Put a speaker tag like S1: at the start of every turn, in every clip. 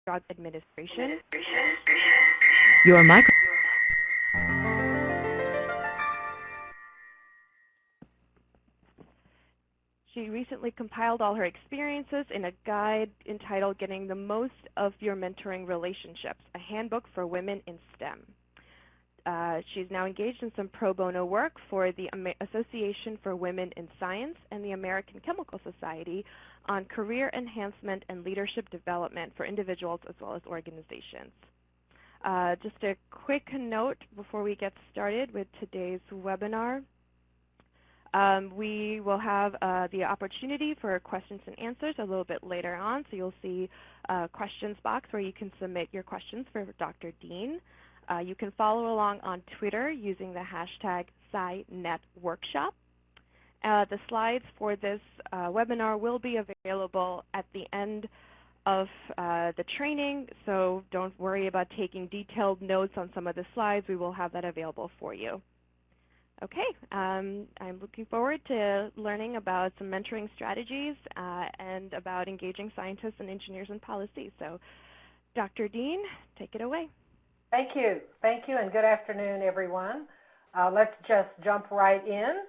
S1: Drug Administration.
S2: Your micro.
S1: She recently compiled all her experiences in a guide entitled Getting the Most of Your Mentoring Relationships, a handbook for women in STEM. She's now engaged in some pro bono work for the Association for Women in Science and the American Chemical Society on career enhancement and leadership development for individuals as well as organizations. Just a quick note before we get started with today's webinar. We will have the opportunity for questions and answers a little bit later on, so you'll see a questions box where you can submit your questions for Dr. Dean. You can follow along on Twitter using the hashtag SciNetWorkshop. The slides for this webinar will be available at the end of the training, so don't worry about taking detailed notes on some of the slides. We will have that available for you. Okay, I'm looking forward to learning about some mentoring strategies and about engaging scientists and engineers in policy. So, Dr. Dean, take it away.
S3: Thank you, and good afternoon, everyone. Let's just jump right in.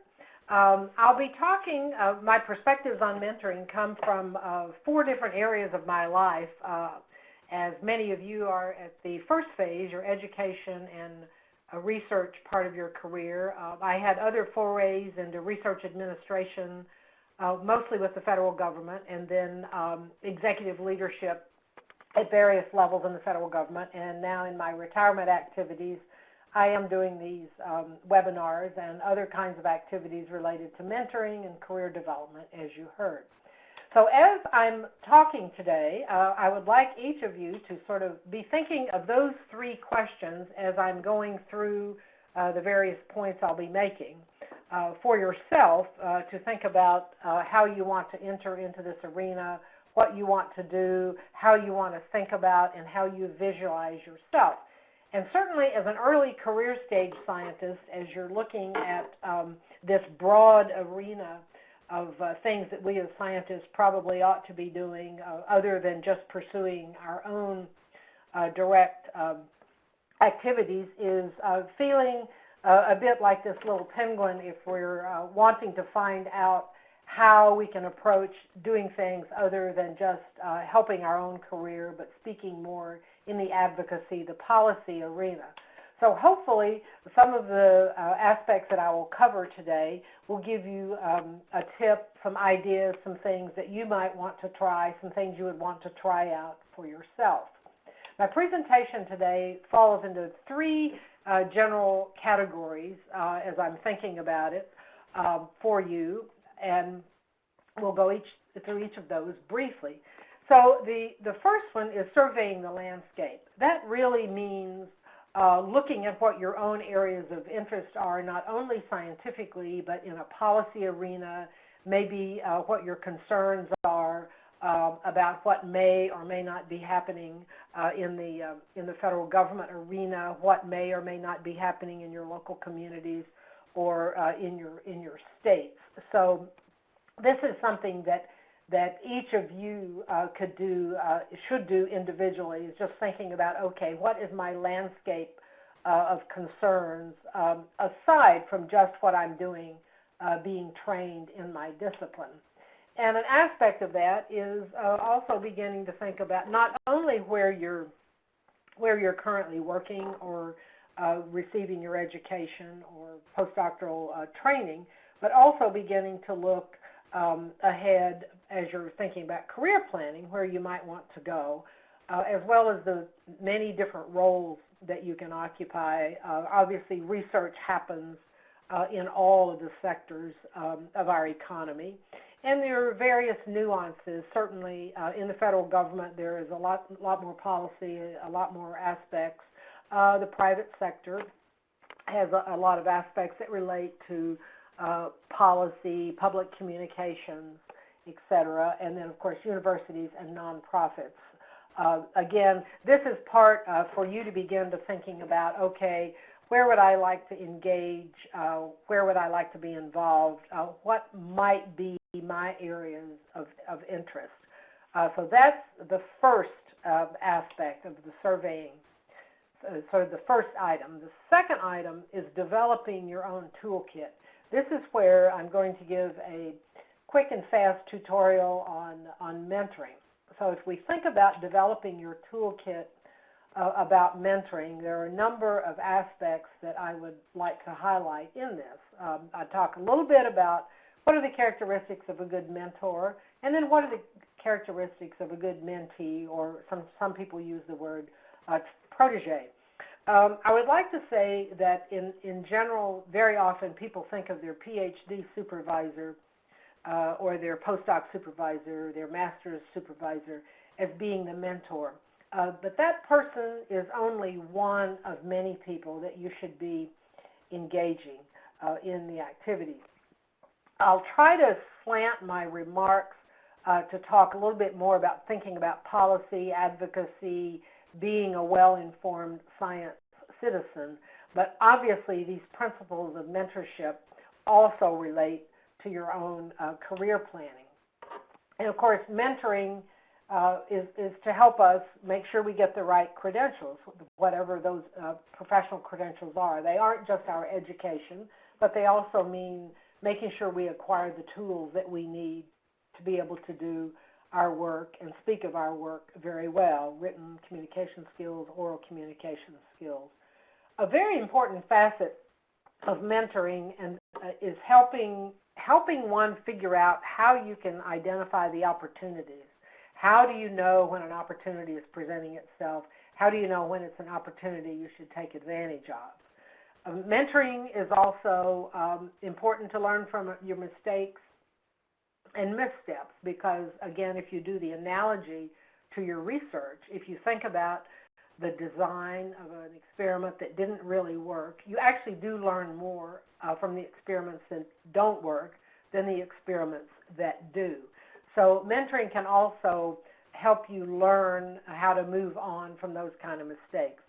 S3: I'll be talking, my perspectives on mentoring come from 4 different areas of my life. As many of you are at the first phase, your education and a research part of your career. I had other forays into research administration, mostly with the federal government, and then executive leadership at various levels in the federal government. And now in my retirement activities, I am doing these webinars and other kinds of activities related to mentoring and career development, as you heard. So as I'm talking today, I would like each of you to sort of be thinking of those 3 questions as I'm going through the various points I'll be making for yourself to think about how you want to enter into this arena, what you want to do, how you want to think about, and how you visualize yourself. And certainly as an early career stage scientist, as you're looking at this broad arena of things that we as scientists probably ought to be doing other than just pursuing our own direct activities, is feeling a bit like this little penguin if we're wanting to find out how we can approach doing things other than just helping our own career, but speaking more in the advocacy, the policy arena. So hopefully some of the aspects that I will cover today will give you a tip, some ideas, some things that you might want to try, some things you would want to try out for yourself. My presentation today falls into 3 general categories as I'm thinking about it for you, and we'll go through each of those briefly. So the first one is surveying the landscape. That really means looking at what your own areas of interest are, not only scientifically, but in a policy arena, maybe what your concerns are about what may or may not be happening in the federal government arena, what may or may not be happening in your local communities or in your states. So this is something that each of you could do, should do individually, is just thinking about, okay, what is my landscape of concerns aside from just what I'm doing being trained in my discipline. And an aspect of that is also beginning to think about not only where you're currently working or receiving your education or postdoctoral training, but also beginning to look ahead as you're thinking about career planning, where you might want to go, as well as the many different roles that you can occupy. Obviously, research happens in all of the sectors of our economy. And there are various nuances. Certainly, in the federal government, there is a lot more policy, a lot more aspects. The private sector has a lot of aspects that relate to policy, public communications, etc., and then, of course, universities and nonprofits. Again, this is part for you to begin to thinking about, okay, where would I like to engage? Where would I like to be involved? What might be my areas of interest? So that's the first aspect of the surveying, sort of the first item. The second item is developing your own toolkit. This is where I'm going to give a quick and fast tutorial on mentoring. So if we think about developing your toolkit about mentoring, there are a number of aspects that I would like to highlight in this. I talk a little bit about what are the characteristics of a good mentor, and then what are the characteristics of a good mentee, or some people use the word protege. I would like to say that in general, very often people think of their PhD supervisor or their postdoc supervisor, their master's supervisor, as being the mentor. But that person is only one of many people that you should be engaging in the activities. I'll try to slant my remarks to talk a little bit more about thinking about policy, advocacy, being a well-informed science citizen, but obviously these principles of mentorship also relate to your own career planning. And of course, mentoring is to help us make sure we get the right credentials, whatever those professional credentials are. They aren't just our education, but they also mean making sure we acquire the tools that we need to be able to do our work and speak of our work very well, written communication skills, oral communication skills. A very important facet of mentoring is helping one figure out how you can identify the opportunities. How do you know when an opportunity is presenting itself? How do you know when it's an opportunity you should take advantage of? Mentoring is also important to learn from your mistakes and missteps because, again, if you do the analogy to your research, if you think about the design of an experiment that didn't really work, you actually do learn more from the experiments that don't work than the experiments that do. So mentoring can also help you learn how to move on from those kind of mistakes.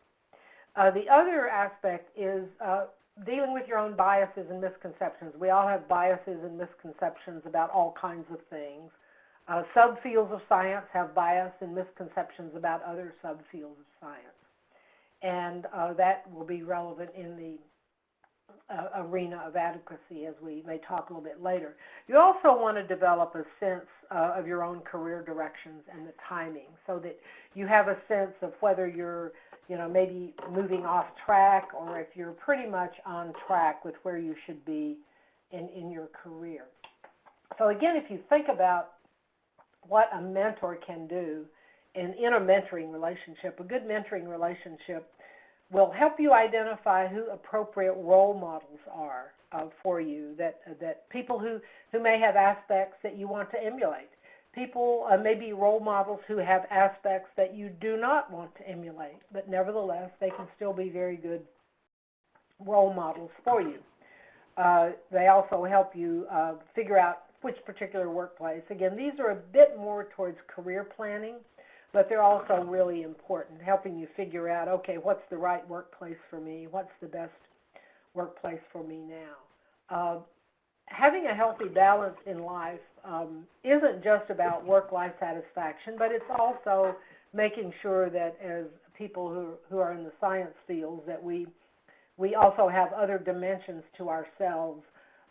S3: The other aspect is dealing with your own biases and misconceptions. We all have biases and misconceptions about all kinds of things. Subfields of science have bias and misconceptions about other subfields of science. And that will be relevant in the arena of advocacy, as we may talk a little bit later. You also want to develop a sense of your own career directions and the timing so that you have a sense of whether you're maybe moving off track or if you're pretty much on track with where you should be in your career. So again, if you think about what a mentor can do in a mentoring relationship, a good mentoring relationship will help you identify who appropriate role models are for you, that people who may have aspects that you want to emulate. People may be role models who have aspects that you do not want to emulate, but nevertheless, they can still be very good role models for you. They also help you figure out which particular workplace. Again, these are a bit more towards career planning, but they're also really important, helping you figure out, okay, what's the right workplace for me? What's the best workplace for me now? Having a healthy balance in life isn't just about work-life satisfaction, but it's also making sure that as people who are in the science fields that we also have other dimensions to ourselves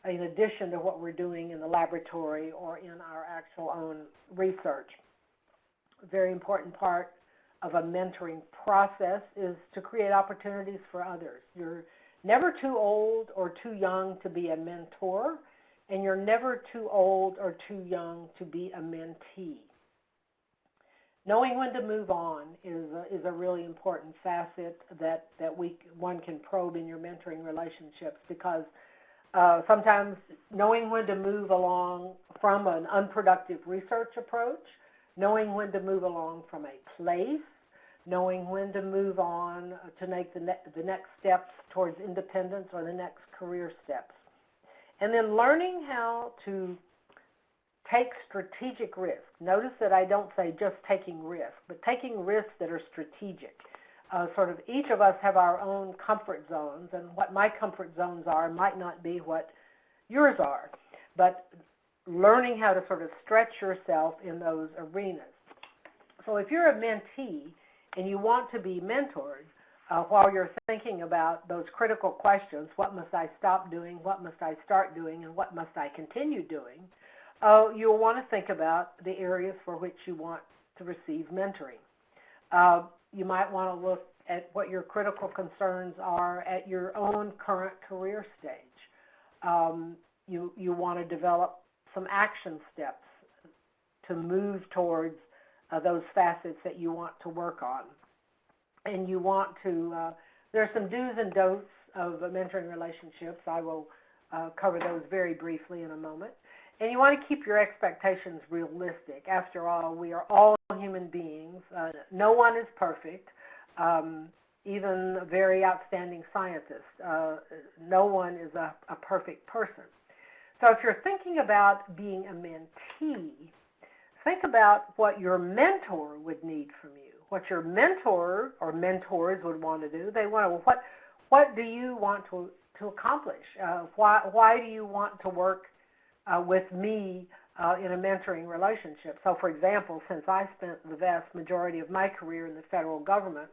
S3: in addition to what we're doing in the laboratory or in our actual own research. A very important part of a mentoring process is to create opportunities for others. You're never too old or too young to be a mentor, and you're never too old or too young to be a mentee. Knowing when to move on is a really important facet that one can probe in your mentoring relationships, because sometimes knowing when to move along from an unproductive research approach, knowing when to move along from a place, knowing when to move on to make the next steps towards independence or the next career steps. And then learning how to take strategic risks. Notice that I don't say just taking risks, but taking risks that are strategic. Sort of each of us have our own comfort zones, and what my comfort zones are might not be what yours are. But learning how to sort of stretch yourself in those arenas. So if you're a mentee and you want to be mentored, while you're thinking about those critical questions, what must I stop doing, what must I start doing, and what must I continue doing, you'll want to think about the areas for which you want to receive mentoring. You might want to look at what your critical concerns are at your own current career stage. You want to develop some action steps to move towards those facets that you want to work on. And you want to, there are some do's and don'ts of mentoring relationships. I will cover those very briefly in a moment. And you want to keep your expectations realistic. After all, we are all human beings. No one is perfect, even very outstanding scientists. No one is a perfect person. So if you're thinking about being a mentee, think about what your mentor would need from you. What your mentor or mentors would want to do. They want to, well, what do you want to accomplish? Why do you want to work with me in a mentoring relationship? So for example, since I spent the vast majority of my career in the federal government,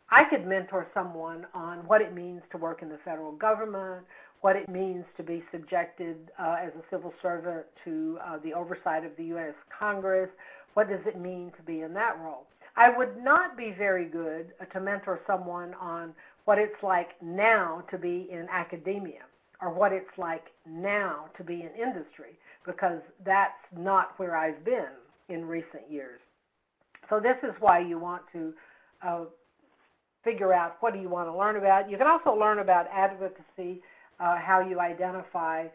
S3: I could mentor someone on what it means to work in the federal government, what it means to be subjected as a civil servant to the oversight of the U.S. Congress. What does it mean to be in that role? I would not be very good to mentor someone on what it's like now to be in academia or what it's like now to be in industry, because that's not where I've been in recent years. So this is why you want to figure out what do you want to learn about. You can also learn about advocacy, how you identify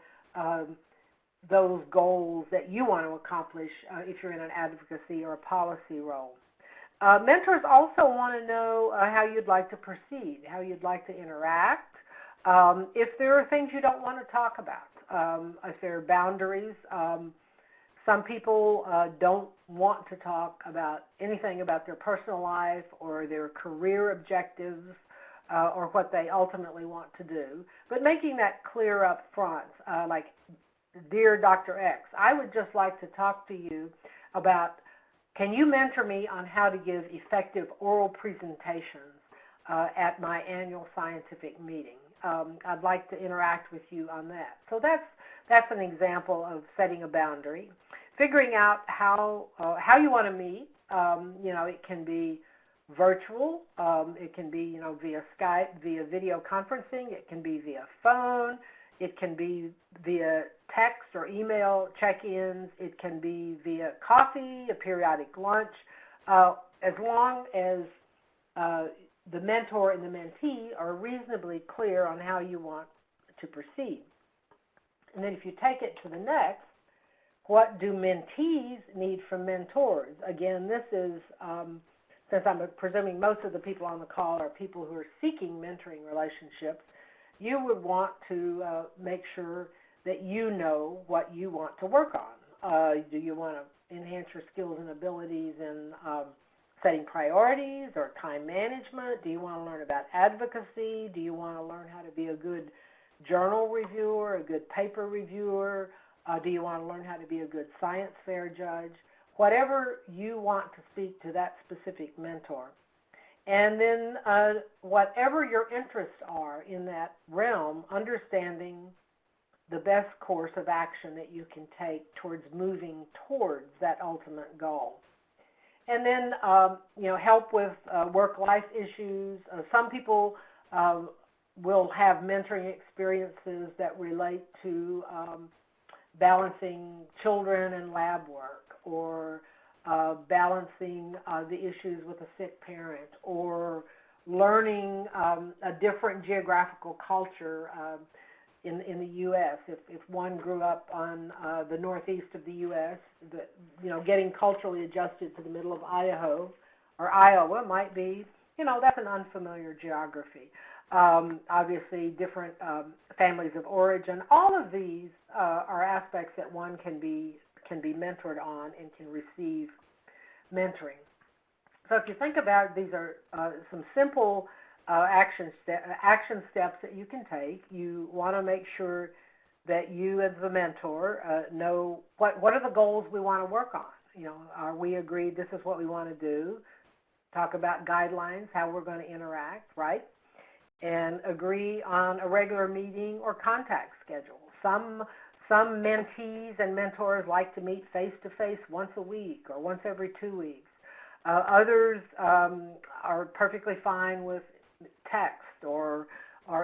S3: those goals that you want to accomplish if you're in an advocacy or a policy role. Mentors also want to know how you'd like to proceed, how you'd like to interact, if there are things you don't want to talk about, if there are boundaries. Some people don't want to talk about anything about their personal life or their career objectives or what they ultimately want to do, but making that clear up front, like, dear Dr. X, I would just like to talk to you about, can you mentor me on how to give effective oral presentations at my annual scientific meeting? I'd like to interact with you on that. So that's an example of setting a boundary. Figuring out how you want to meet. It can be virtual. It can be, via Skype, via video conferencing. It can be via phone. It can be via text or email check-ins. It can be via coffee, a periodic lunch, as long as the mentor and the mentee are reasonably clear on how you want to proceed. And then if you take it to the next, what do mentees need from mentors? Again, this is, since I'm presuming most of the people on the call are people who are seeking mentoring relationships, you would want to make sure that you know what you want to work on. Do you want to enhance your skills and abilities in setting priorities or time management? Do you want to learn about advocacy? Do you want to learn how to be a good journal reviewer, a good paper reviewer? Do you want to learn how to be a good science fair judge? Whatever you want to speak to that specific mentor. And then whatever your interests are in that realm, understanding the best course of action that you can take towards moving towards that ultimate goal. And then, help with work-life issues. Some people will have mentoring experiences that relate to balancing children and lab work, or balancing the issues with a sick parent, or learning a different geographical culture in the U.S. If one grew up on the northeast of the U.S., getting culturally adjusted to the middle of Idaho or Iowa might be, that's an unfamiliar geography. Obviously, different families of origin. All of these are aspects that one can be mentored on and can receive mentoring. So if you think about it, these are some simple action steps that you can take. You want to make sure that you as the mentor know what are the goals we want to work on. are we agreed this is what we want to do? Talk about guidelines, how we're going to interact, right? And agree on a regular meeting or contact schedule. Some mentees and mentors like to meet face-to-face once a week or once every 2 weeks. Others are perfectly fine with text or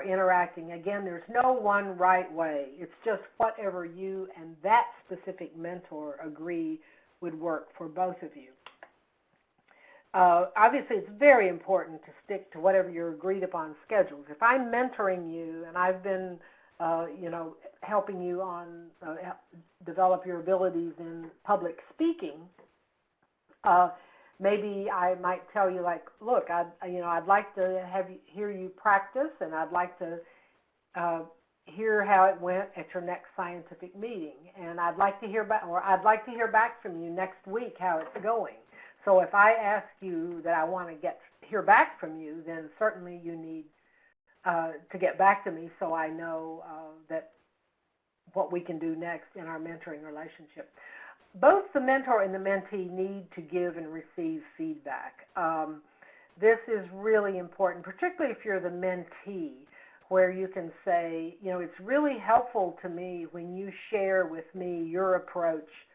S3: interacting. Again, there's no one right way. It's just whatever you and that specific mentor agree would work for both of you. Obviously, it's very important to stick to whatever your agreed upon schedules. If I'm mentoring you and I've been, helping you on develop your abilities in public speaking, maybe I might tell you, like, look, I'd like to hear you practice, and I'd like to hear how it went at your next scientific meeting, and I'd like to hear back from you next week how it's going. So if I ask you that I want to hear back from you, then certainly you need to get back to me so I know that what we can do next in our mentoring relationship. Both the mentor and the mentee need to give and receive feedback. This is really important, particularly if you're the mentee, where you can say, it's really helpful to me when you share with me your approach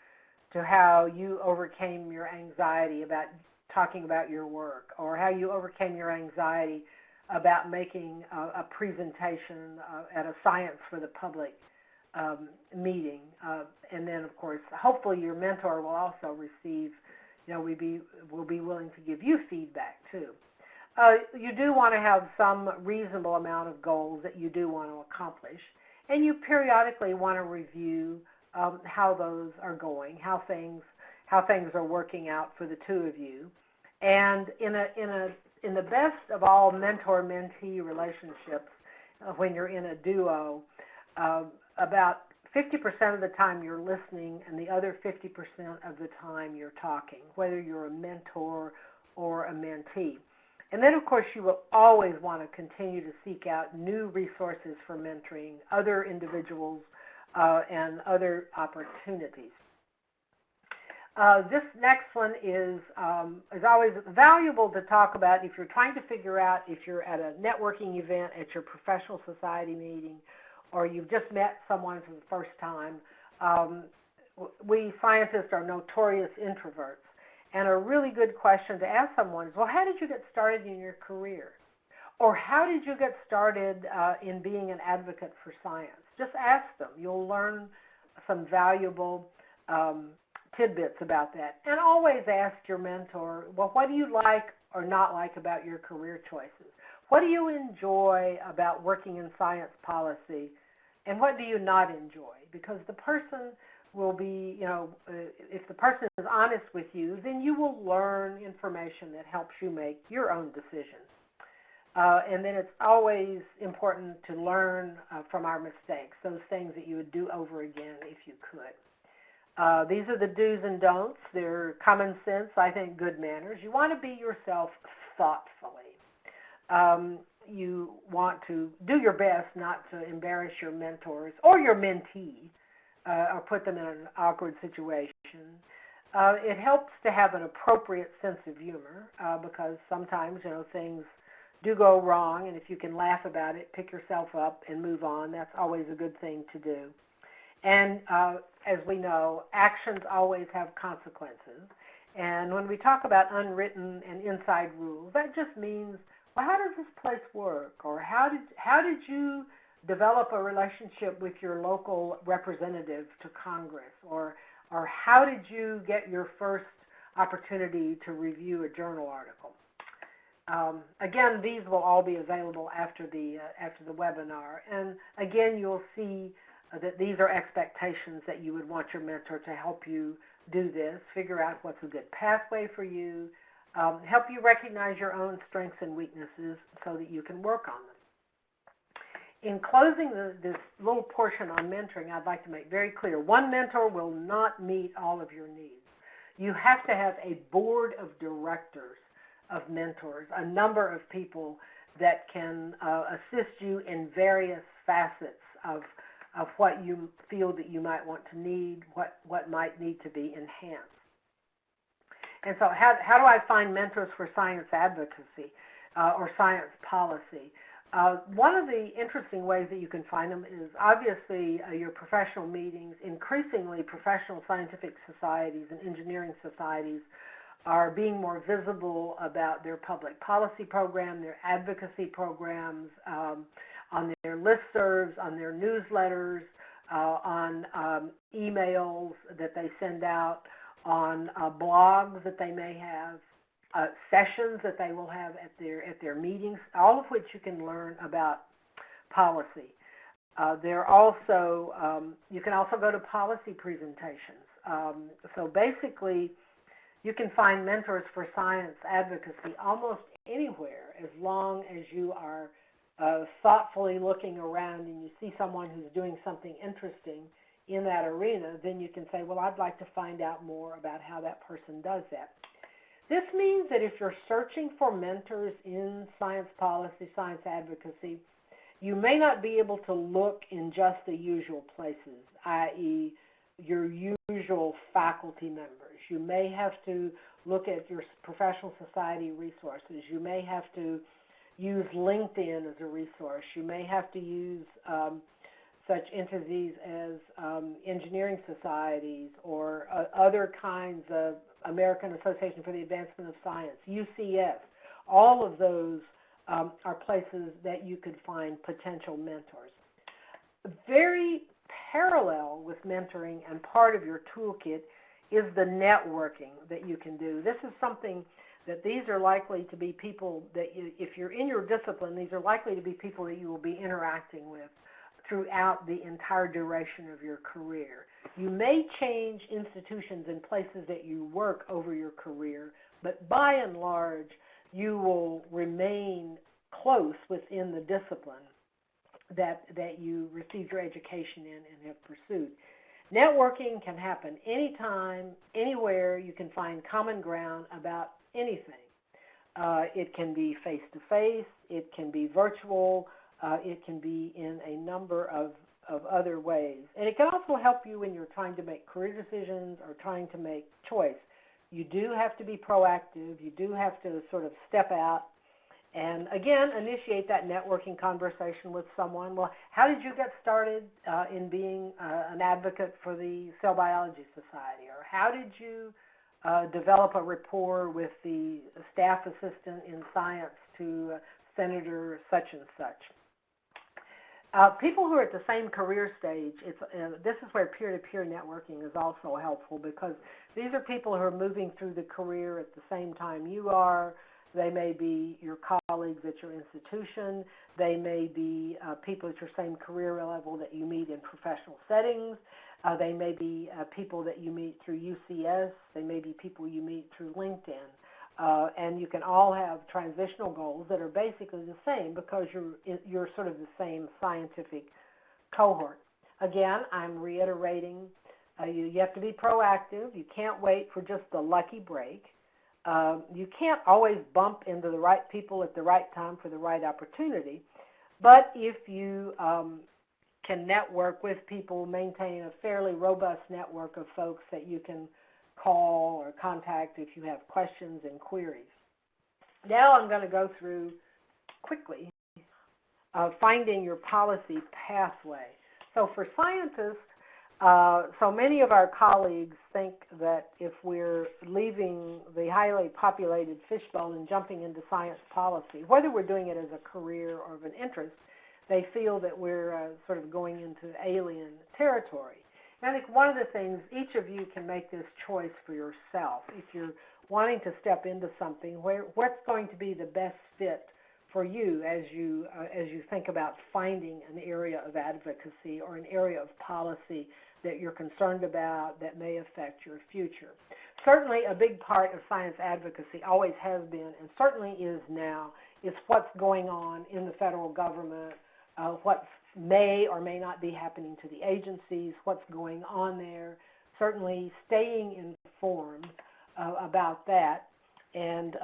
S3: to how you overcame your anxiety about talking about your work, or how you overcame your anxiety about making a presentation at a Science for the Public meeting. And then, of course, hopefully your mentor will also receive, will be willing to give you feedback too. You do want to have some reasonable amount of goals that you do want to accomplish, and you periodically want to review how those are going, how things are working out for the two of you. And in the best of all mentor-mentee relationships, when you're in a duo, about 50% of the time you're listening, and the other 50% of the time you're talking, whether you're a mentor or a mentee. And then, of course, you will always want to continue to seek out new resources for mentoring, other individuals, and other opportunities. This next one is always valuable to talk about if you're trying to figure out if you're at a networking event, at your professional society meeting, or you've just met someone for the first time. We scientists are notorious introverts, and a really good question to ask someone is, well, how did you get started in your career? Or how did you get started in being an advocate for science? Just ask them. You'll learn some valuable tidbits about that. And always ask your mentor, well, what do you like or not like about your career choices? What do you enjoy about working in science policy? And what do you not enjoy? Because the person will be, if the person is honest with you, then you will learn information that helps you make your own decisions. And then it's always important to learn from our mistakes, those things that you would do over again if you could. These are the do's and don'ts. They're common sense, I think, good manners. You want to be yourself thoughtfully. You want to do your best not to embarrass your mentors or your mentee or put them in an awkward situation. It helps to have an appropriate sense of humor because sometimes, things do go wrong, and if you can laugh about it, pick yourself up and move on, that's always a good thing to do. And as we know, actions always have consequences. And when we talk about unwritten and inside rules, that just means, well, how does this place work? Or how did you develop a relationship with your local representative to Congress? Or how did you get your first opportunity to review a journal article? Again, these will all be available after the webinar. And again, you'll see that these are expectations that you would want your mentor to help you do this, figure out what's a good pathway for you, help you recognize your own strengths and weaknesses so that you can work on them. In closing this little portion on mentoring, I'd like to make very clear, one mentor will not meet all of your needs. You have to have a board of directors of mentors, a number of people that can assist you in various facets of what you feel that you might want to need, what might need to be enhanced. And so how do I find mentors for science advocacy or science policy? One of the interesting ways that you can find them is obviously your professional meetings. Increasingly, professional scientific societies and engineering societies are being more visible about their public policy program, their advocacy programs, on their listservs, on their newsletters, on emails that they send out, on blogs that they may have, sessions that they will have at their meetings, all of which you can learn about policy. They're also, you can also go to policy presentations. So basically, you can find mentors for science advocacy almost anywhere, as long as you are thoughtfully looking around and you see someone who's doing something interesting in that arena. Then you can say, well, I'd like to find out more about how that person does that. This means that if you're searching for mentors in science policy, science advocacy, you may not be able to look in just the usual places, i.e., your usual faculty members. You may have to look at your professional society resources. You may have to use LinkedIn as a resource. You may have to use such entities as engineering societies or other kinds of American Association for the Advancement of Science, UCF. All of those are places that you could find potential mentors. Very parallel with mentoring and part of your toolkit is the networking that you can do. This is something that these are likely to be people that if you're in your discipline, these are likely to be people that you will be interacting with throughout the entire duration of your career. You may change institutions and places that you work over your career, but by and large, you will remain close within the discipline that you received your education in and have pursued. Networking can happen anytime, anywhere. You can find common ground about anything. It can be face-to-face, it can be virtual, it can be in a number of other ways. And it can also help you when you're trying to make career decisions or trying to make choice. You do have to be proactive. You do have to sort of step out and, again, initiate that networking conversation with someone. Well, how did you get started in being an advocate for the Cell Biology Society? Or how did you develop a rapport with the staff assistant in science to Senator such and such? People who are at the same career stage, this is where peer-to-peer networking is also helpful, because these are people who are moving through the career at the same time you are. They may be your colleagues at your institution. They may be people at your same career level that you meet in professional settings. They may be people that you meet through UCS. They may be people you meet through LinkedIn. And you can all have transitional goals that are basically the same because you're sort of the same scientific cohort. Again, I'm reiterating, you have to be proactive. You can't wait for just the lucky break. You can't always bump into the right people at the right time for the right opportunity. But if you can network with people, maintain a fairly robust network of folks that you can call or contact if you have questions and queries. Now I'm going to go through quickly finding your policy pathway. So for scientists, so many of our colleagues think that if we're leaving the highly populated fishbowl and jumping into science policy, whether we're doing it as a career or of an interest, they feel that we're sort of going into alien territory. And I think one of the things, each of you can make this choice for yourself. If you're wanting to step into something, what's going to be the best fit for you as you think about finding an area of advocacy or an area of policy that you're concerned about that may affect your future. Certainly a big part of science advocacy always has been and certainly is now is what's going on in the federal government, what may or may not be happening to the agencies, what's going on there, certainly staying informed about that. And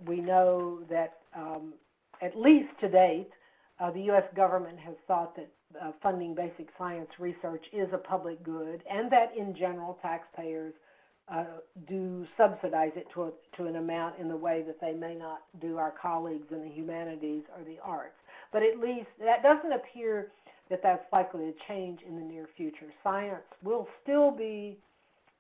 S3: we know that at least to date, the U.S. government has thought that funding basic science research is a public good and that in general taxpayers do subsidize it to an amount in the way that they may not do our colleagues in the humanities or the arts. But at least that doesn't appear that that's likely to change in the near future. Science will still be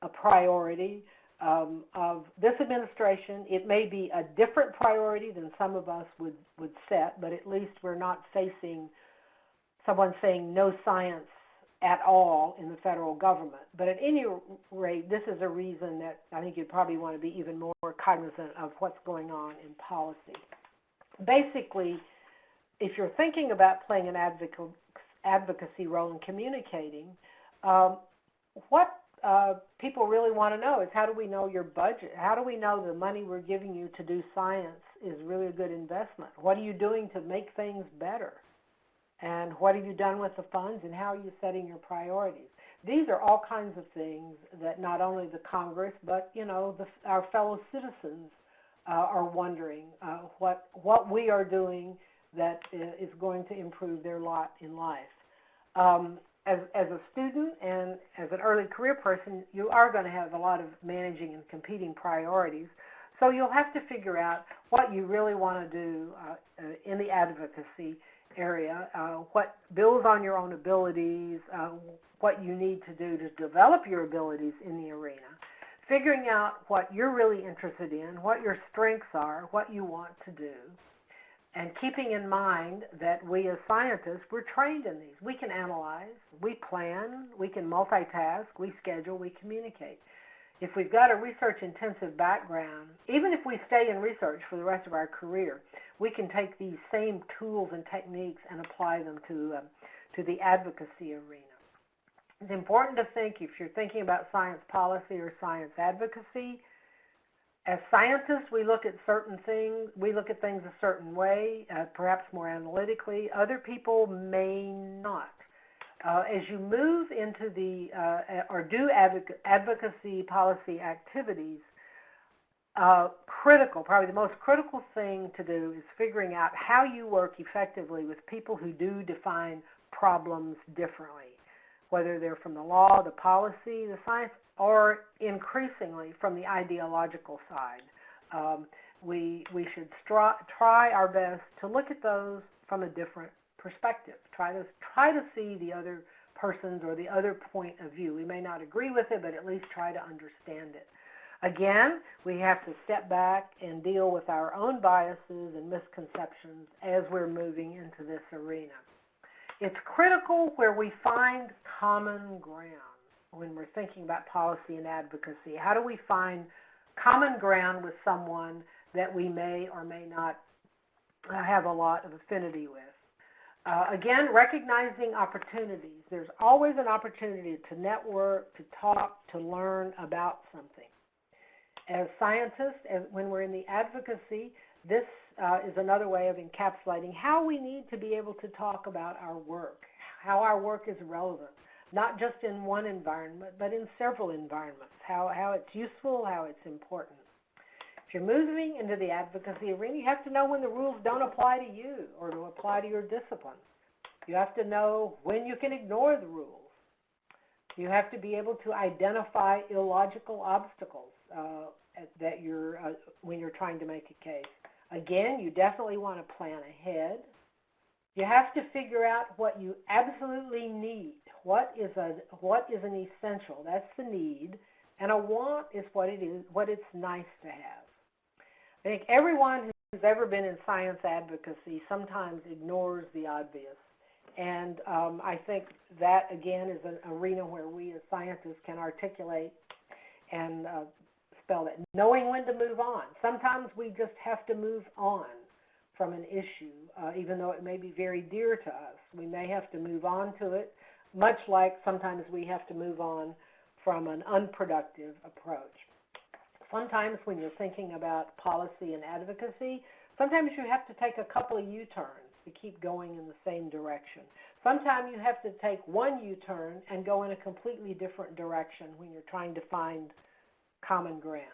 S3: a priority of this administration. It may be a different priority than some of us would set, but at least we're not facing someone saying no science at all in the federal government. But at any rate, this is a reason that I think you'd probably want to be even more cognizant of what's going on in policy. Basically, if you're thinking about playing an advocacy role in communicating, what people really want to know is, how do we know your budget? How do we know the money we're giving you to do science is really a good investment? What are you doing to make things better? And what have you done with the funds, and how are you setting your priorities? These are all kinds of things that not only the Congress, but our fellow citizens are wondering what we are doing that is going to improve their lot in life. As a student and as an early career person, you are going to have a lot of managing and competing priorities. So you'll have to figure out what you really want to do in the advocacy area, what builds on your own abilities, what you need to do to develop your abilities in the arena, figuring out what you're really interested in, what your strengths are, what you want to do, and keeping in mind that we as scientists, we're trained in these. We can analyze, we plan, we can multitask, we schedule, we communicate. If we've got a research-intensive background, even if we stay in research for the rest of our career, we can take these same tools and techniques and apply them to the advocacy arena. It's important to think, if you're thinking about science policy or science advocacy, as scientists, we look at certain things, we look at things a certain way, perhaps more analytically. Other people may not. As you move into the, or do advocacy policy activities, probably the most critical thing to do is figuring out how you work effectively with people who do define problems differently, whether they're from the law, the policy, the science, or increasingly from the ideological side. We should try our best to look at those from a different perspective. Try to see the other person's or the other point of view. We may not agree with it, but at least try to understand it. Again, we have to step back and deal with our own biases and misconceptions as we're moving into this arena. It's critical where we find common ground when we're thinking about policy and advocacy. How do we find common ground with someone that we may or may not have a lot of affinity with? Again, recognizing opportunities. There's always an opportunity to network, to talk, to learn about something. As scientists, when we're in the advocacy, this is another way of encapsulating how we need to be able to talk about our work, how our work is relevant, not just in one environment, but in several environments, how it's useful, how it's important. If you're moving into the advocacy arena, you have to know when the rules don't apply to you or to apply to your discipline. You have to know when you can ignore the rules. You have to be able to identify illogical obstacles when you're trying to make a case. Again, you definitely want to plan ahead. You have to figure out what you absolutely need. What is an essential? That's the need. And a want is what it's nice to have. I think everyone who's ever been in science advocacy sometimes ignores the obvious. And I think that, again, is an arena where we as scientists can articulate and spell it. Knowing when to move on. Sometimes we just have to move on from an issue, even though it may be very dear to us. We may have to move on to it, much like sometimes we have to move on from an unproductive approach. Sometimes when you're thinking about policy and advocacy, sometimes you have to take a couple of U-turns to keep going in the same direction. Sometimes you have to take one U-turn and go in a completely different direction when you're trying to find common ground.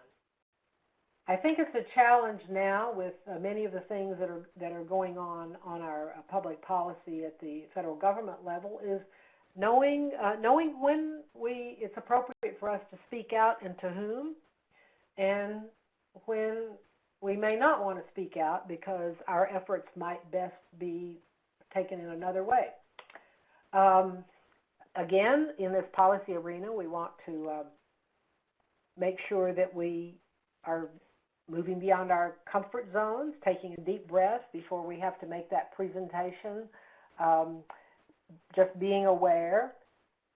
S3: I think it's a challenge now with many of the things that are going on our public policy at the federal government level is knowing when it's appropriate for us to speak out and to whom, and when we may not want to speak out because our efforts might best be taken in another way. Again, in this policy arena, we want to make sure that we are moving beyond our comfort zones, taking a deep breath before we have to make that presentation, just being aware,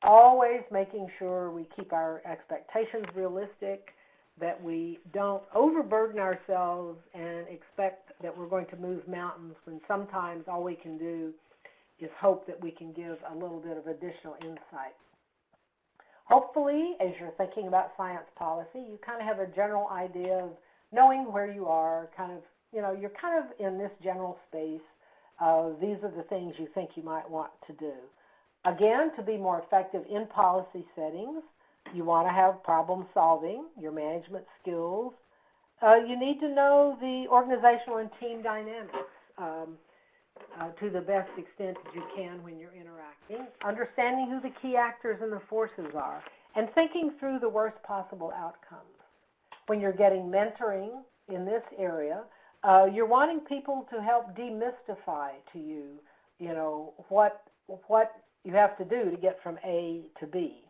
S3: always making sure we keep our expectations realistic, that we don't overburden ourselves and expect that we're going to move mountains when sometimes all we can do is hope that we can give a little bit of additional insight. Hopefully, as you're thinking about science policy, you kind of have a general idea of knowing where you are, kind of, you're kind of in this general space. These are the things you think you might want to do. Again, to be more effective in policy settings, you want to have problem solving, your management skills. You need to know the organizational and team dynamics to the best extent that you can when you're interacting, understanding who the key actors and the forces are, and thinking through the worst possible outcomes. When you're getting mentoring in this area, you're wanting people to help demystify to you, what you have to do to get from A to B.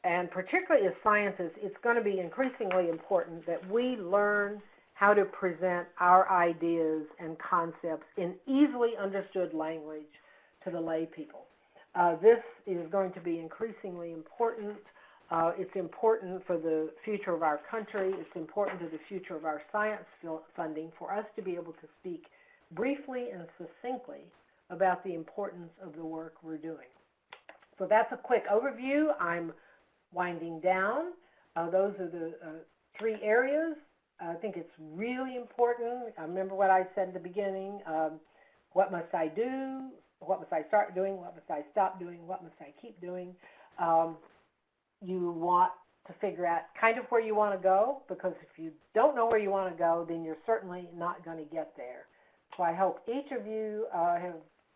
S3: And particularly as scientists, it's going to be increasingly important that we learn how to present our ideas and concepts in easily understood language to the lay people. This is going to be increasingly important. It's important for the future of our country. It's important to the future of our science funding for us to be able to speak briefly and succinctly about the importance of the work we're doing. So that's a quick overview. I'm winding down. Those are the three areas. I think it's really important. I remember what I said at the beginning. What must I do? What must I start doing? What must I stop doing? What must I keep doing? You want to figure out kind of where you want to go, because if you don't know where you want to go, then you're certainly not going to get there. So I hope each of you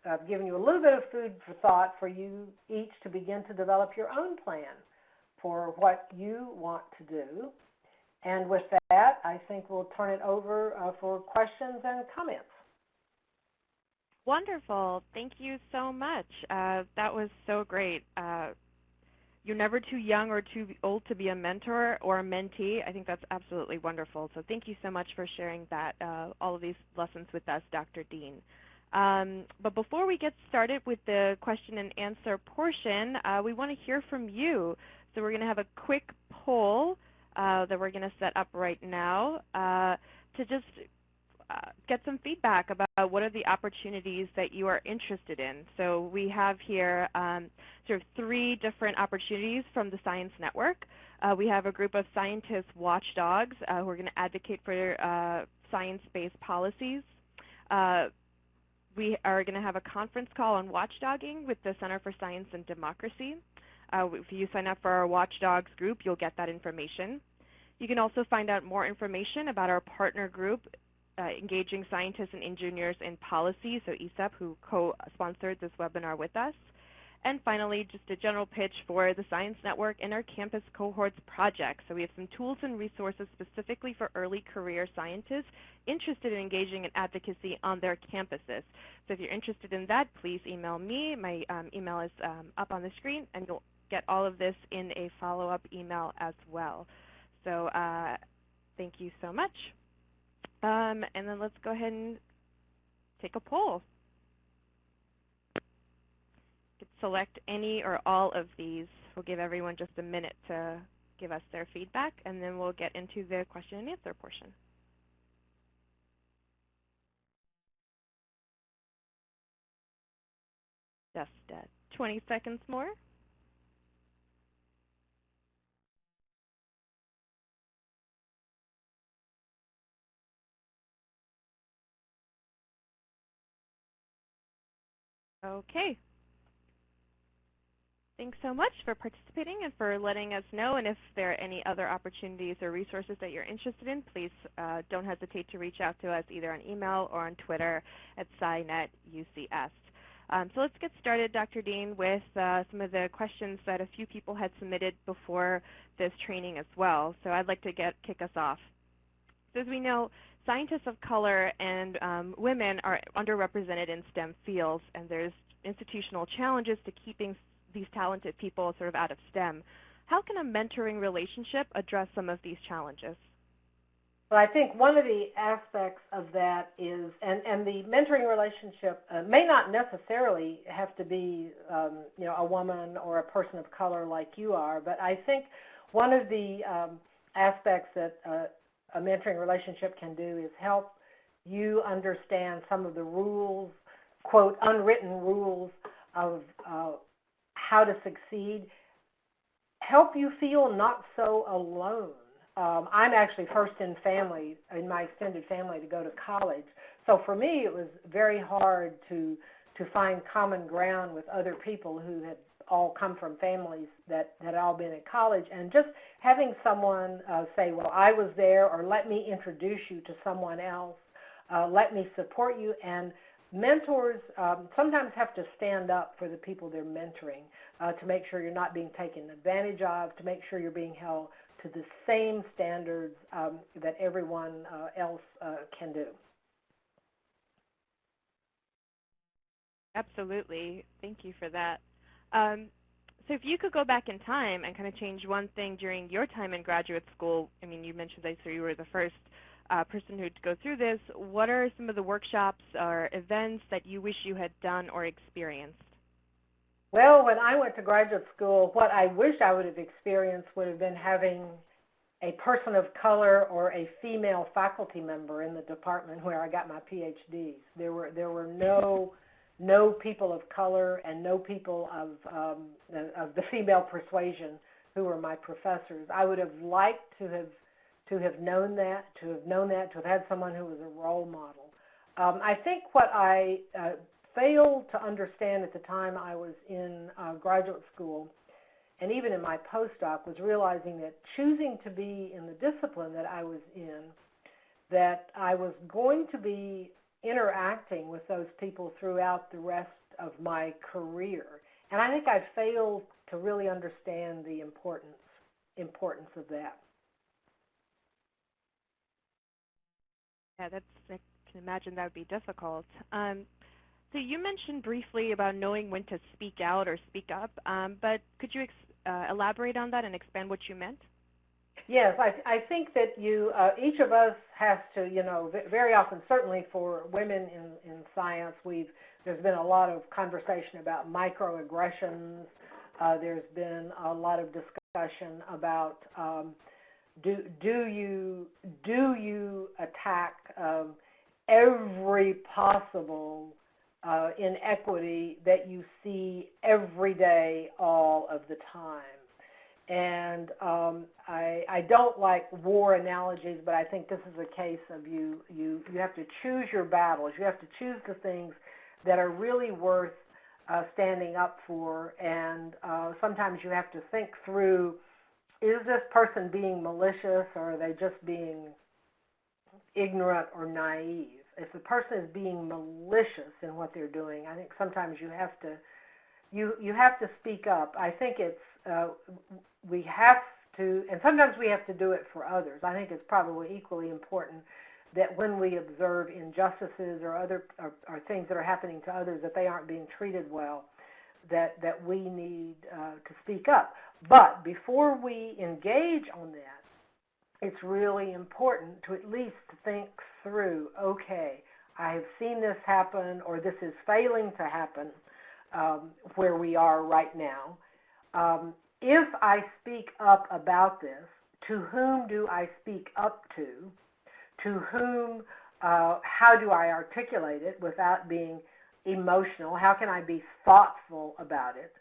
S3: have given you a little bit of food for thought for you each to begin to develop your own plan for what you want to do. And with that, I think we'll turn it over for questions and comments.
S1: Wonderful. Thank you so much. That was so great. You're never too young or too old to be a mentor or a mentee. I think that's absolutely wonderful. So thank you so much for sharing that, all of these lessons with us, Dr. Dean. But before we get started with the question and answer portion, we want to hear from you. So we're going to have a quick poll that we're going to set up right now to just get some feedback about what are the opportunities that you are interested in. So we have here sort of three different opportunities from the Science Network. We have a group of scientist watchdogs who are going to advocate for science-based policies. We are going to have a conference call on watchdogging with the Center for Science and Democracy. If you sign up for our Watchdogs group, you'll get that information. You can also find out more information about our partner group, Engaging Scientists and Engineers in Policy, so ESEP, who co-sponsored this webinar with us. And finally, just a general pitch for the Science Network and our Campus Cohorts project. So we have some tools and resources specifically for early career scientists interested in engaging in advocacy on their campuses. So if you're interested in that, please email me. My email is up on the screen, and you'll get all of this in a follow-up email as well. So thank you so much. And then let's go ahead and take a poll. You can select any or all of these. We'll give everyone just a minute to give us their feedback, and then we'll get into the question and answer portion. Just 20 seconds more. Okay. Thanks so much for participating and for letting us know. And if there are any other opportunities or resources that you're interested in, please don't hesitate to reach out to us either on email or on Twitter at SciNetUCS. So let's get started, Dr. Dean, with some of the questions that a few people had submitted before this training as well. So I'd like to kick us off. So as we know, scientists of color and women are underrepresented in STEM fields, and there's institutional challenges to keeping these talented people sort of out of STEM. How can a mentoring relationship address some of these challenges?
S3: Well, I think one of the aspects of that is, and the mentoring relationship may not necessarily have to be, a woman or a person of color like you are, but I think one of the aspects that a mentoring relationship can do is help you understand some of the rules, quote, unwritten rules of how to succeed, help you feel not so alone. I'm actually first in my extended family, to go to college. So for me, it was very hard to find common ground with other people who had all come from families that had all been in college, and just having someone say, well, I was there, or let me introduce you to someone else, let me support you. And mentors sometimes have to stand up for the people they're mentoring to make sure you're not being taken advantage of, to make sure you're being held to the same standards that everyone else can do.
S1: Absolutely. Thank you for that. So if you could go back in time and kind of change one thing during your time in graduate school, I mean, you mentioned that so you were the first person who'd go through this. What are some of the workshops or events that you wish you had done or experienced?
S3: Well, when I went to graduate school, what I wish I would have experienced would have been having a person of color or a female faculty member in the department where I got my PhDs. There were no people of color and no people of the female persuasion who were my professors. I would have liked to have known that, to have had someone who was a role model. I think what I failed to understand at the time I was in graduate school, and even in my postdoc, was realizing that choosing to be in the discipline that I was in, that I was going to be interacting with those people throughout the rest of my career. And I think I failed to really understand the importance of that.
S1: Yeah, I can imagine that would be difficult. So you mentioned briefly about knowing when to speak out or speak up, but could you elaborate on that and expand what you meant?
S3: Yes, I think that each of us has to, very often, certainly for women in science, there's been a lot of conversation about microaggressions. There's been a lot of discussion about do you attack every possible inequity that you see every day, all of the time. And I don't like war analogies, but I think this is a case of you have to choose your battles. You have to choose the things that are really worth standing up for, and sometimes you have to think through, is this person being malicious, or are they just being ignorant or naive? If the person is being malicious in what they're doing, I think sometimes you have to speak up. I think we have to, and sometimes we have to do it for others. I think it's probably equally important that when we observe injustices or other or things that are happening to others, that they aren't being treated well, that we need to speak up. But before we engage on that, it's really important to at least think through, okay, I have seen this happen, or this is failing to happen where we are right now. If I speak up about this, to whom do I speak up to? To whom, how do I articulate it without being emotional? How can I be thoughtful about it?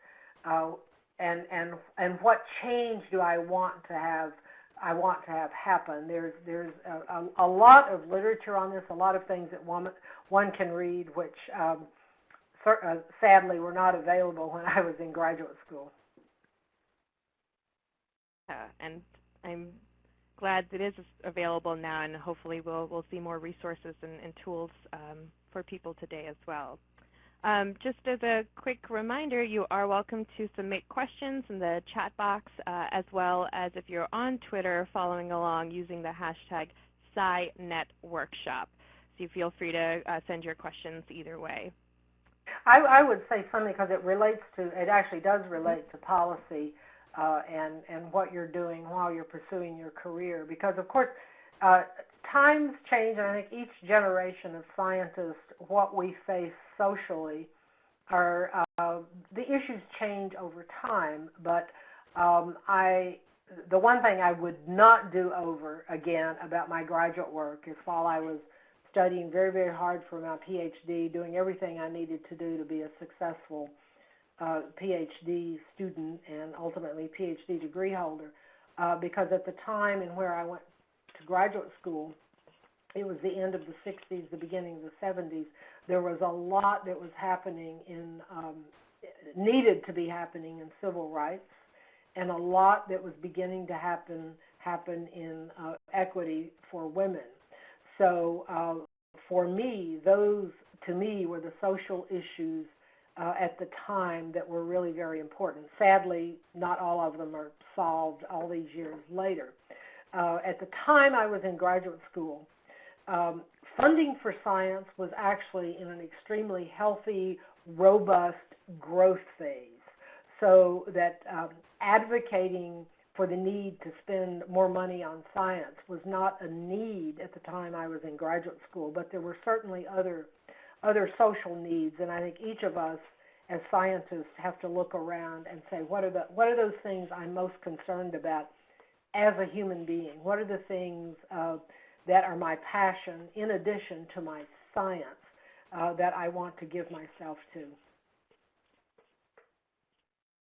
S3: And what change do I want to have happen? There's a lot of literature on this, a lot of things that one can read, which sadly were not available when I was in graduate school.
S1: And I'm glad that it is available now, and hopefully we'll see more resources and tools for people today as well. Just as a quick reminder, you are welcome to submit questions in the chat box, as well as if you're on Twitter following along using the hashtag SciNetWorkshop. So you feel free to send your questions either way.
S3: I would say something because it actually does relate to policy and what you're doing while you're pursuing your career. Because, of course, times change, and I think each generation of scientists, what we face socially, are the issues change over time. But the one thing I would not do over again about my graduate work is while I was studying very, very hard for my PhD, doing everything I needed to do to be a successful PhD student and ultimately PhD degree holder, because at the time and where I went to graduate school, it was the end of the 60s, the beginning of the 70s. There was a lot that was happening needed to be happening in civil rights, and a lot that was beginning to happen in equity for women. So for me, those to me were the social issues at the time that were really very important. Sadly, not all of them are solved all these years later. At the time I was in graduate school, funding for science was actually in an extremely healthy, robust growth phase. So that advocating for the need to spend more money on science was not a need at the time I was in graduate school, but there were certainly other social needs, and I think each of us as scientists have to look around and say, what are those things I'm most concerned about as a human being? What are the things that are my passion in addition to my science that I want to give myself to?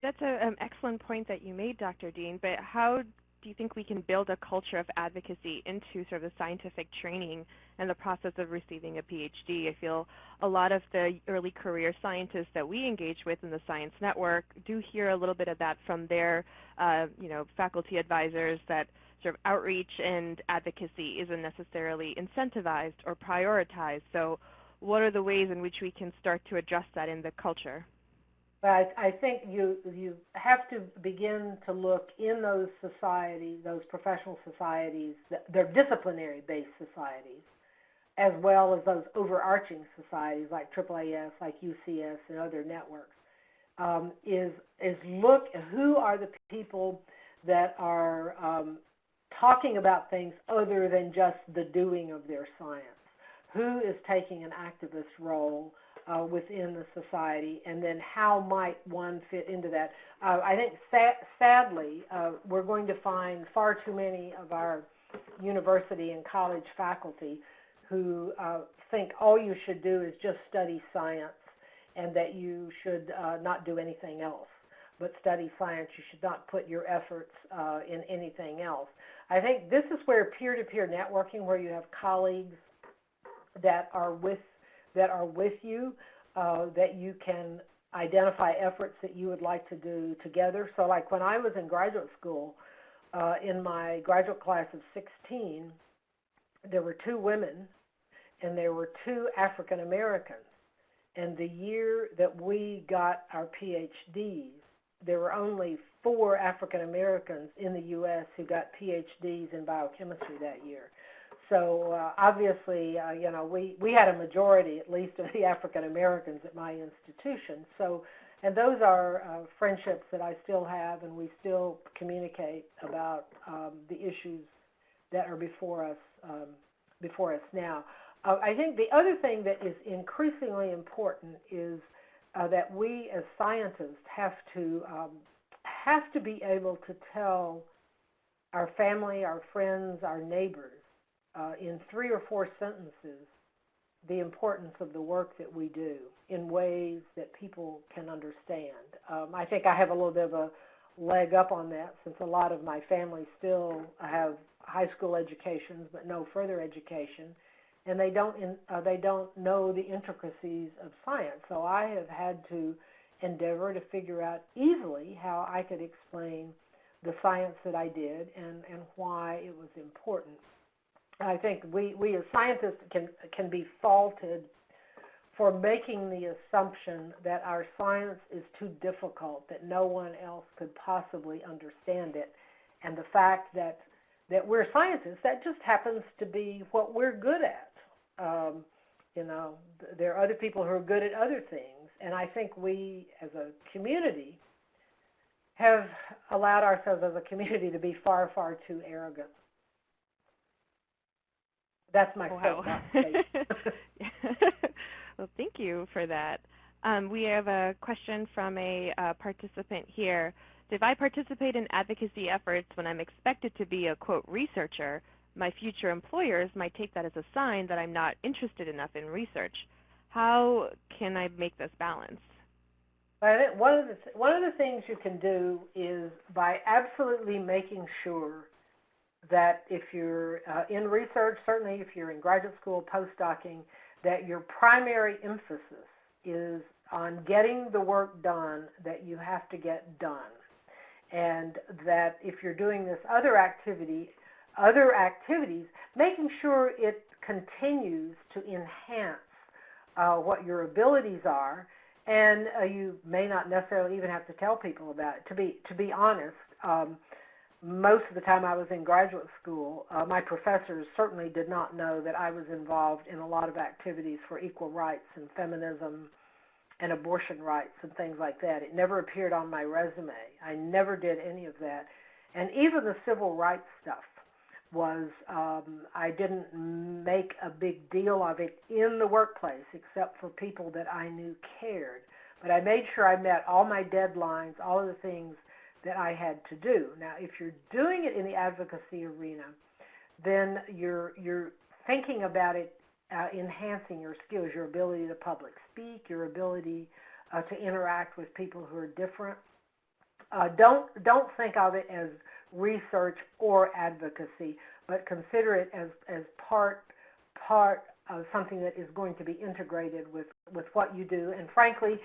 S1: That's an excellent point that you made, Dr. Dean, but how do you think we can build a culture of advocacy into sort of the scientific training and the process of receiving a PhD? I feel a lot of the early career scientists that we engage with in the Science Network do hear a little bit of that from their faculty advisors, that sort of outreach and advocacy isn't necessarily incentivized or prioritized. So what are the ways in which we can start to address that in the culture?
S3: But I think you have to begin to look in those societies, those professional societies, they're disciplinary-based societies, as well as those overarching societies like AAAS, like UCS, and other networks, is look at who are the people that are talking about things other than just the doing of their science. Who is taking an activist role within the society, and then how might one fit into that? I think sadly, we're going to find far too many of our university and college faculty who think all you should do is just study science and that you should not do anything else but study science. You should not put your efforts in anything else. I think this is where peer-to-peer networking, where you have colleagues that are with you, that you can identify efforts that you would like to do together. So like when I was in graduate school, in my graduate class of 16, there were 2 women and there were 2 African Americans. And the year that we got our PhDs, there were only 4 African Americans in the U.S. who got PhDs in biochemistry that year. So obviously, we had a majority, at least, of the African Americans at my institution. So, and those are friendships that I still have, and we still communicate about the issues that are before us now. I think the other thing that is increasingly important is that we, as scientists, have to be able to tell our family, our friends, our neighbors, in 3 or 4 sentences, the importance of the work that we do in ways that people can understand. I think I have a little bit of a leg up on that, since a lot of my family still have high school educations but no further education, and they don't know the intricacies of science. So I have had to endeavor to figure out easily how I could explain the science that I did and why it was important. I think we as scientists can be faulted for making the assumption that our science is too difficult, that no one else could possibly understand it. And the fact that we're scientists, that just happens to be what we're good at. You know, there are other people who are good at other things. And I think we, as a community, have allowed ourselves as a community to be far, far too arrogant. That's my soapbox statement.
S1: Well, thank you for that. We have a question from a participant here. If I participate in advocacy efforts when I'm expected to be a, quote, researcher, my future employers might take that as a sign that I'm not interested enough in research. How can I make this balance?
S3: Well, one of the things you can do is by absolutely making sure that if you're in research, certainly if you're in graduate school, postdocing, that your primary emphasis is on getting the work done that you have to get done. And that if you're doing this other activities, making sure it continues to enhance what your abilities are. And you may not necessarily even have to tell people about it. To be honest, most of the time I was in graduate school, my professors certainly did not know that I was involved in a lot of activities for equal rights and feminism and abortion rights and things like that. It never appeared on my resume. I never did any of that. And even the civil rights stuff was, I didn't make a big deal of it in the workplace except for people that I knew cared. But I made sure I met all my deadlines, all of the things that I had to do. Now, if you're doing it in the advocacy arena, then you're thinking about it enhancing your skills, your ability to public speak, your ability to interact with people who are different. Don't think of it as research or advocacy, but consider it as part of something that is going to be integrated with what you do. And frankly,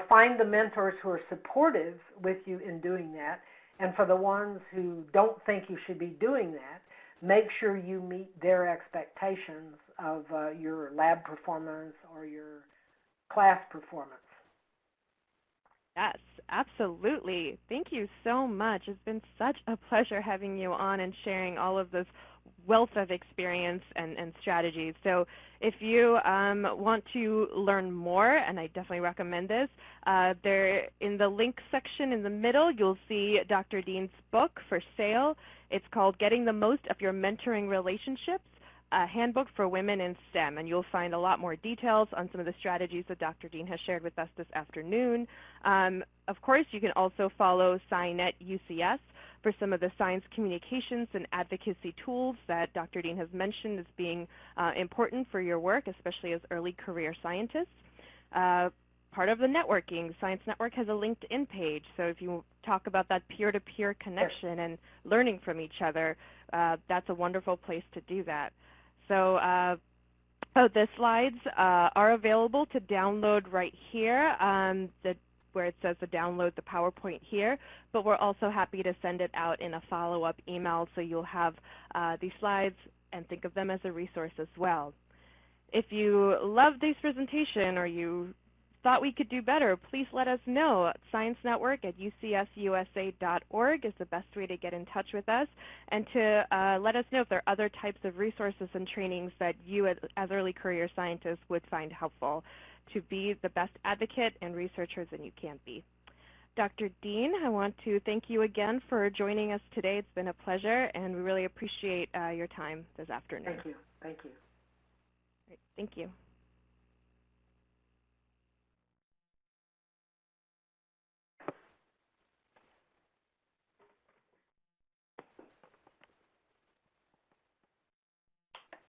S3: find the mentors who are supportive with you in doing that. And for the ones who don't think you should be doing that, make sure you meet their expectations of your lab performance or your class performance.
S1: Yes, absolutely. Thank you so much. It's been such a pleasure having you on and sharing all of this wealth of experience and strategies. So if you want to learn more, and I definitely recommend this, there in the link section in the middle, you'll see Dr. Dean's book for sale. It's called Getting the Most of Your Mentoring Relationships, a handbook for women in STEM, and you'll find a lot more details on some of the strategies that Dr. Dean has shared with us this afternoon. Of course, you can also follow SciNet UCS for some of the science communications and advocacy tools that Dr. Dean has mentioned as being important for your work, especially as early career scientists. Part of the networking, Science Network has a LinkedIn page, so if you talk about that peer-to-peer connection and learning from each other, that's a wonderful place to do that. So the slides are available to download right here, where it says to download the PowerPoint here, but we're also happy to send it out in a follow-up email so you'll have these slides and think of them as a resource as well. If you love this presentation or you thought we could do better, please let us know. Science Network at ucsusa.org is the best way to get in touch with us and to let us know if there are other types of resources and trainings that you as early career scientists would find helpful to be the best advocate and researchers that you can be. Dr. Dean, I want to thank you again for joining us today. It's been a pleasure, and we really appreciate your time this afternoon.
S3: Thank you. Thank you.
S1: Great. Thank you.